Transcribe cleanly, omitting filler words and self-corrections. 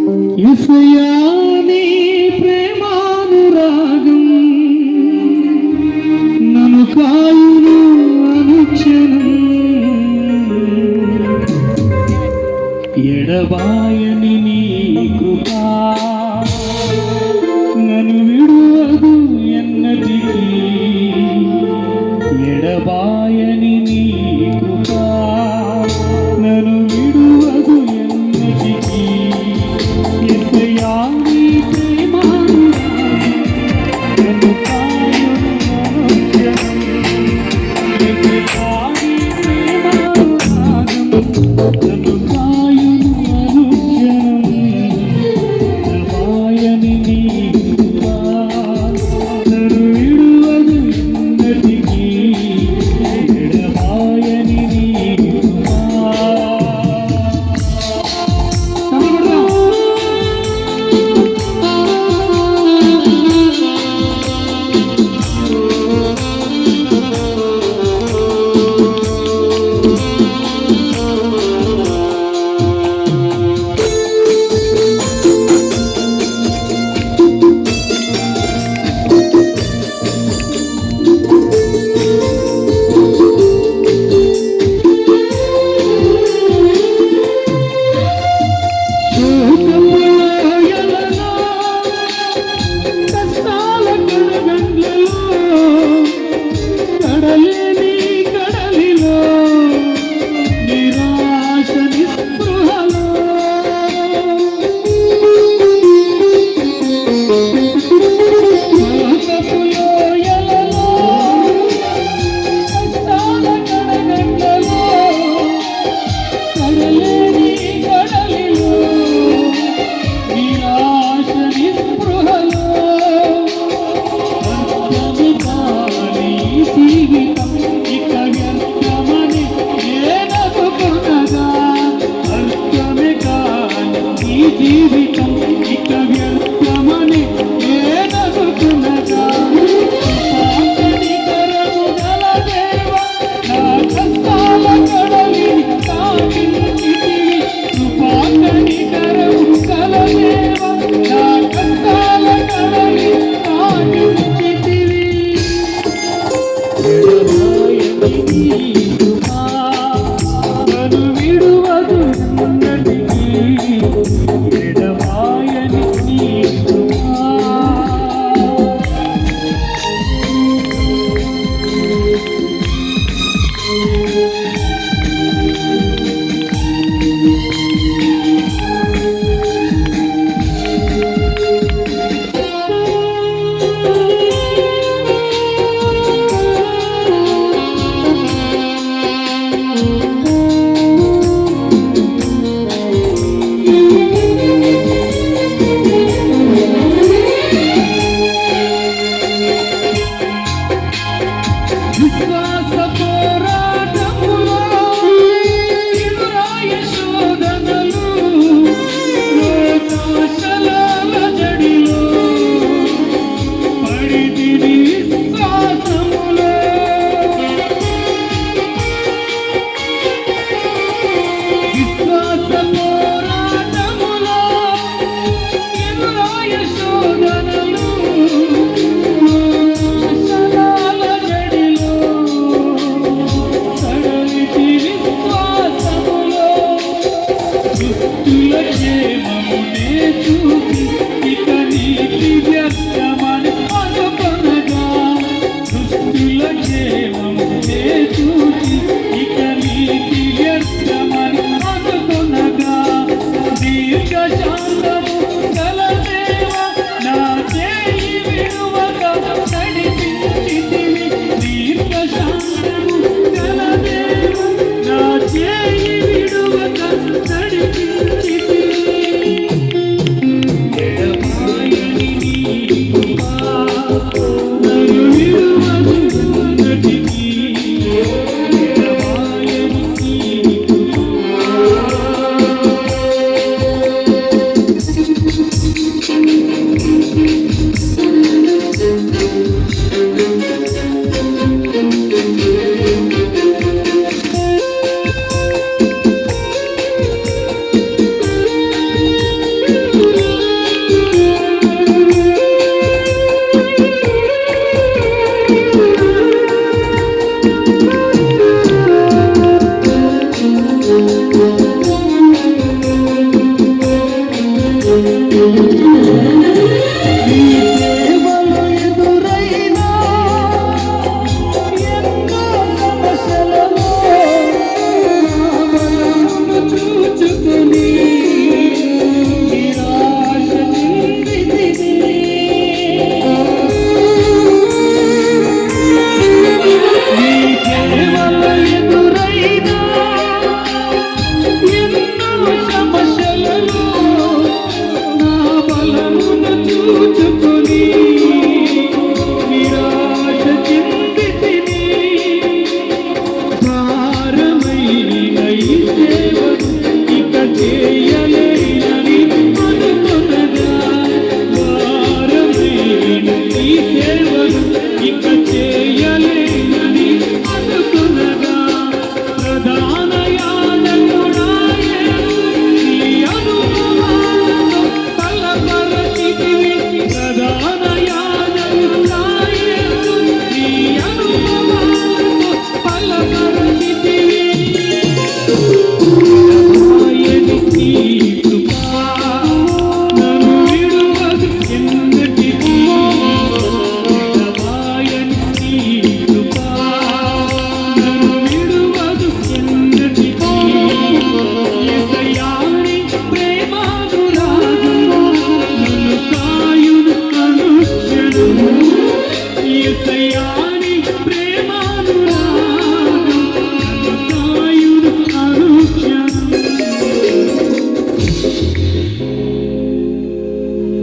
యేసయ్యా నీ ప్రేమానురాగం నన్ను కాయును అనుక్షణం. ఎడబాయని నీ కృపా నన్ను విడువదు ఎన్నటికీ. ఎడబాయని నీ కృపా నన్ను విడువదు ఎన్నటికీ. యేసయ్యా నీ ప్రేమానురాగం నన్ను కాయును అనుక్షణం. యేసయ్యా నీ ప్రేమానురాగం నన్ను కాయును అనుక్షణం. ఎడబాయని నీ కృపా నన్ను విడువదు ఎన్నటికీ. ఎడబాయని నీ కృపా. జీవితం ఇక వ్యర్థమని ఏదనుకున్నదా. కృపాకనికరము గల దేవా నా కష్టాల కడలిని తాకించితివి. కృపాకనికరము గల దేవా నా కష్టాల కడలిని తాకించితివి. ఎడబాయని నీ కృపా నన్ను విడువదు ఎన్నటికీ. ఎడబాయని నీ కృపా. విశ్వాస పోరాటములో ఎదురాయ శోధనలు, రోగాశల జడిలో పడితిని విశ్వాసములో. విశ్వాస పోరాటములో ఎదురాయ శోధనలు, క్షేమమునే చూసి ఇక నీతి వ్యర్థమని అనుకొనగా. దుష్టుల క్షేమమునే చూసి ఇక నీతి వ్యర్థమని అనుకొనగా. దీర్ఘశాంతము గల దేవా నా చేయి విడువక నడిపించితివి. దీర్ఘశాంతము గల దేవా నా చేయి విడువక నడిపించితివి. ఎడబాయని నీ కృపా నన్ను విడువదు ఎన్నటికీ. ఎడబాయని నీ కృపా.